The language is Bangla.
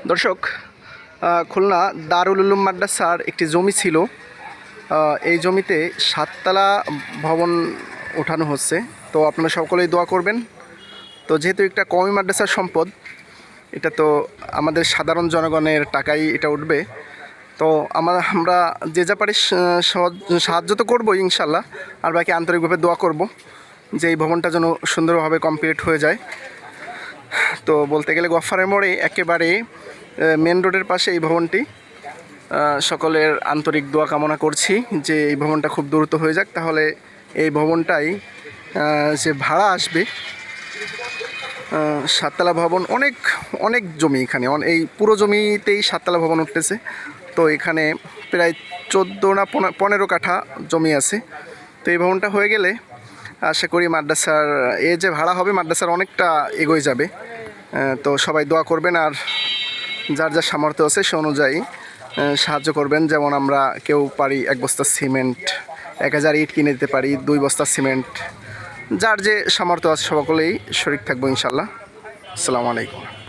দর্শক, খুলনা দারুল উলুম মাদ্রাসার একটি জমি ছিল। এই জমিতে 7তলা ভবন ওঠানো হচ্ছে। তো আপনারা সকলেই দোয়া করবেন। তো যেহেতু একটা কওমি মাদ্রাসার সম্পদ, এটা তো আমাদের সাধারণ জনগণের টাকাই এটা উঠবে। তো আমরা যে যা পারি সাহায্য তো করবো ইনশাল্লাহ, আর বাকি আন্তরিকভাবে দোয়া করব যে এই ভবনটা যেন সুন্দরভাবে কমপ্লিট হয়ে যায়। তো বলতে গেলে গফফারের মোড়ে একেবারে মেন রোডের পাশে এই ভবনটি। সকলের আন্তরিক দোয়া কামনা করছি যে এই ভবনটা খুব দ্রুত হয়ে যাক, তাহলে এই ভবনটাই যে ভাড়া আসবে 7তলা ভবন, অনেক অনেক জমি এখানে, এই পুরো জমিতেই 7তলা ভবন উঠতেছে। তো এখানে প্রায় 14 না 15 কাঠা জমি আছে। তো এই ভবনটা হয়ে গেলে আশা করি মাদ্রাসার যে ভাড়া হবে মাদ্রাসার অনেকটা এগোয় যাবে। তো সবাই দোয়া করবেন, আর যার যার সামর্থ্য আছে সে অনুযায়ী সাহায্য করবেন। যেমন আমরা কেউ পারি 1 বস্তা সিমেন্ট, 1000 ইট কিনে দিতে পারি, 2 বস্তা সিমেন্ট, যার যে সামর্থ্য আছে সকলেই শরিক থাকবো ইনশাল্লাহ। আসসালামু আলাইকুম।